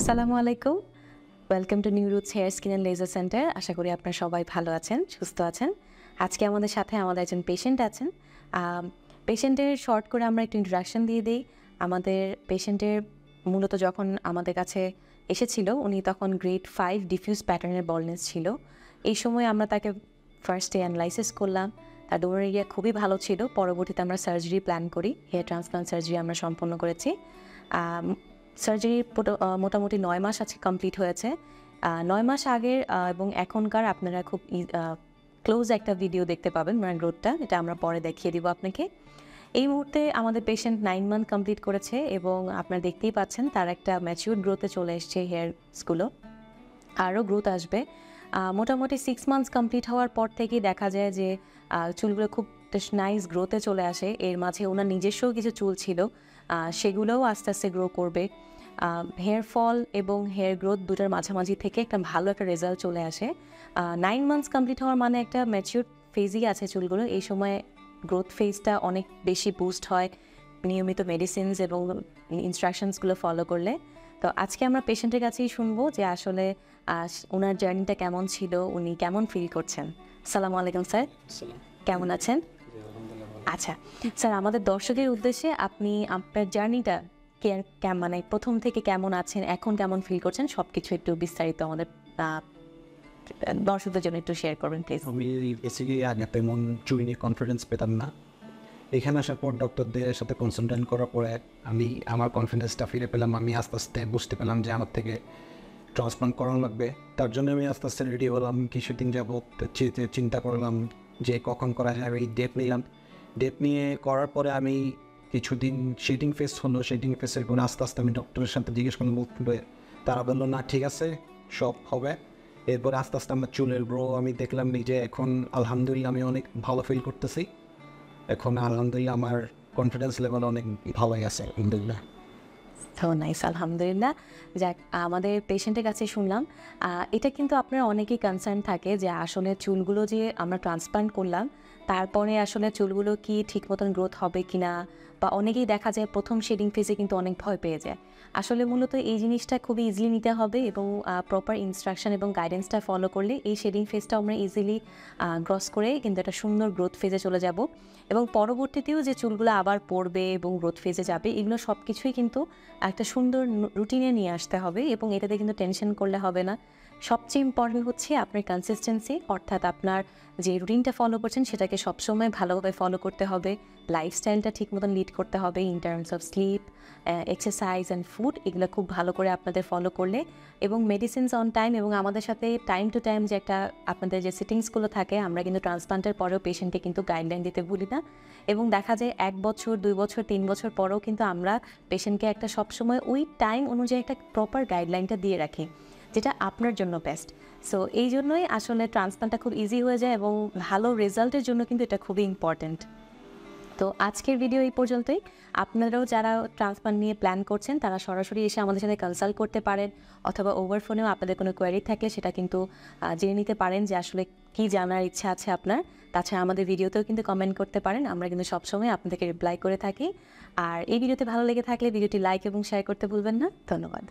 আসসালামু আলাইকুম। Welcome to new roots hair skin and laser centre. আশা করি আপনারা সবাই ভালো আছেন, সুস্থ আছেন। আজকে আমাদের সাথে আমাদের একজন পেশেন্ট আছেন। পেশেন্টের শর্ট করে আমরা একটু ইন্ট্রোডাকশন দিয়ে দিই। আমাদের পেশেন্টের মূলত যখন আমাদের কাছে এসেছিল, উনি তখন গ্রেড 5 ডিফিউজ প্যাটার্নের বলনেস ছিল। এই সময় আমরা তাকে ফার্স্টে অ্যানালাইসিস করলাম। তার ডোনার এরিয়া খুবই ভালো ছিল। পরবর্তীতে আমরা সার্জারি প্ল্যান করি, হেয়ার ট্রান্সপ্লান্ট সার্জারি আমরা সম্পন্ন করেছি। সার্জারি মোটামুটি 9 মাস আজকে কমপ্লিট হয়েছে। 9 মাস আগের এবং এখনকার আপনারা খুব ক্লোজ একটা ভিডিও দেখতে পাবেন মানে গ্রোথটা, এটা আমরা পরে দেখিয়ে দিব আপনাকে। এই মুহূর্তে আমাদের পেশেন্ট 9 মান্থ কমপ্লিট করেছে এবং আপনারা দেখতেই পাচ্ছেন তার একটা ম্যাচিউর গ্রোথে চলে এসছে হেয়ারসগুলো, আরও গ্রোথ আসবে। মোটামুটি 6 মান্থস কমপ্লিট হওয়ার পর থেকেই দেখা যায় যে চুলগুলো খুব নাইস গ্রোথে চলে আসে। এর মাঝে ওনার নিজস্বও কিছু চুল ছিল, সেগুলোও আস্তে আস্তে গ্রো করবে। হেয়ার ফল এবং হেয়ার গ্রোথ দুটার মাঝামাঝি থেকে একটা ভালো একটা রেজাল্ট চলে আসে। 9 মান্থস কমপ্লিট হওয়ার মানে একটা ম্যাচিউর ফেজই আছে চুলগুলো। এই সময় গ্রোথ ফেজটা অনেক বেশি বুস্ট হয় নিয়মিত মেডিসিনস এবং ইনস্ট্রাকশনসগুলো ফলো করলে। তো আজকে আমরা পেশেন্টের কাছেই শুনবো যে আসলে ওনার জার্নিটা কেমন ছিল, উনি কেমন ফিল করছেন। আসসালামু আলাইকুম স্যার, কেমন আছেন? আচ্ছা স্যার, আমাদের দর্শকের উদ্দেশ্যে আপনি আপনার জার্নিটা মানে প্রথম থেকে কেমন আছেন, এখন কেমন ফিল করছেন, সব কিছু একটু বিস্তারিত আমাদের দর্শকদের জন্য একটু শেয়ার করবেন প্লিজ। আমি বেসিক্যালি আগে তেমন চুল নিয়ে কনফিডেন্স পেতাম না। এখানে আসার পর ডক্টরদের সাথে কনসালটেন্ট করার পরে আমি আমার কনফিডেন্সটা ফিরে পেলাম। আমি আস্তে আস্তে বুঝতে পেলাম যে আমার থেকে ট্রান্সপ্লান্ট করানো লাগবে। তার জন্য আমি আস্তে আস্তে রেডি হলাম। কিছুদিন যাবত চিন্তা করলাম যে কখন করা যাবে, এই ডেট নিলাম। ডেট নিয়ে করার পরে আমি কিছুদিন শেডিং ফেস হলো। শেডিং ফেসের পরে আস্তে আস্তে আমি ডক্টরের সাথে জিজ্ঞেস করলাম, তারা বললো না ঠিক আছে সব হবে। এরপরে আস্তে আস্তে আমার চুলের গ্রো আমি দেখলাম নিজে। এখন আলহামদুলিল্লাহ আমি অনেক ভালো ফিল করতেছি। এখন আলহামদুলিল্লাহ আমার কনফিডেন্স লেভেল অনেক ভালোই আছে আলহামদুলিল্লাহ। তো নাইস, আলহামদুলিল্লাহ। যাক, আমাদের পেশেন্টের কাছে শুনলাম। এটা কিন্তু আপনারা অনেকেই কনসার্ন থাকে যে আসলে চুলগুলো যে আমরা ট্রান্সপ্লান্ট করলাম তারপরে আসলে চুলগুলো কি ঠিক মতন গ্রোথ হবে কি না, বা অনেকেই দেখা যায় প্রথম শেডিং ফেজে কিন্তু অনেক ভয় পেয়ে যায়। আসলে মূলত এই জিনিসটা খুবই ইজিলি নিতে হবে এবং প্রপার ইনস্ট্রাকশন এবং গাইডেন্সটা ফলো করলে এই শেডিং ফেজটা আমরা ইজিলি ক্রস করে কিন্তু একটা সুন্দর গ্রোথ ফেজে চলে যাব। এবং পরবর্তীতেও যে চুলগুলো আবার পড়বে এবং গ্রোথ ফেজে যাবে, এগুলো সব কিছুই কিন্তু একটা সুন্দর রুটিনে নিয়ে আসতে হবে এবং এটাতে কিন্তু টেনশন করলে হবে না। সবচেয়ে ইম্পর্টেন্ট হচ্ছে আপনার কনসিস্টেন্সি, অর্থাৎ আপনার যে রুটিনটা ফলো করছেন সেটাকে সবসময় ভালোভাবে ফলো করতে হবে। লাইফস্টাইলটা ঠিক মতন লিড করতে হবে in terms of sleep, exercise and food, এগুলো খুব ভালো করে আপনাদের ফলো করলে, এবং মেডিসিনস অন টাইম, এবং আমাদের সাথে টাইম টু টাইম যে একটা আপনাদের যে সিটিংসগুলো থাকে, আমরা কিন্তু ট্রান্সপ্লান্টের পরেও পেশেন্টকে কিন্তু গাইডলাইন দিতে ভুলি না। এবং দেখা যায় 1 বছর 2 বছর 3 বছর পরেও কিন্তু আমরা পেশেন্টকে একটা সবসময় ওই টাইম অনুযায়ী একটা প্রপার গাইডলাইনটা দিয়ে রাখি, যেটা আপনার জন্য বেস্ট। সো এই জন্যই আসলে ট্রান্সপ্লান্টটা খুব ইজি হয়ে যায় এবং ভালো রেজাল্টের জন্য কিন্তু এটা খুবই ইম্পর্ট্যান্ট। তো আজকের ভিডিও এই পর্যন্তই। আপনারাও যারা ট্রান্সপ্লান্ট নিয়ে প্ল্যান করছেন তারা সরাসরি এসে আমাদের সাথে কনসাল্ট করতে পারেন, অথবা ওভার ফোনেও আপনাদের কোনো কোয়ারি থাকলে সেটা কিন্তু জেনে নিতে পারেন যে আসলে কী জানার ইচ্ছা আছে আপনার। তাছাড়া আমাদের ভিডিওতেও কিন্তু কমেন্ট করতে পারেন, আমরা কিন্তু সবসময় আপনাদেরকে রিপ্লাই করে থাকি। আর এই ভিডিওতে ভালো লেগে থাকলে ভিডিওটি লাইক এবং শেয়ার করতে ভুলবেন না। ধন্যবাদ।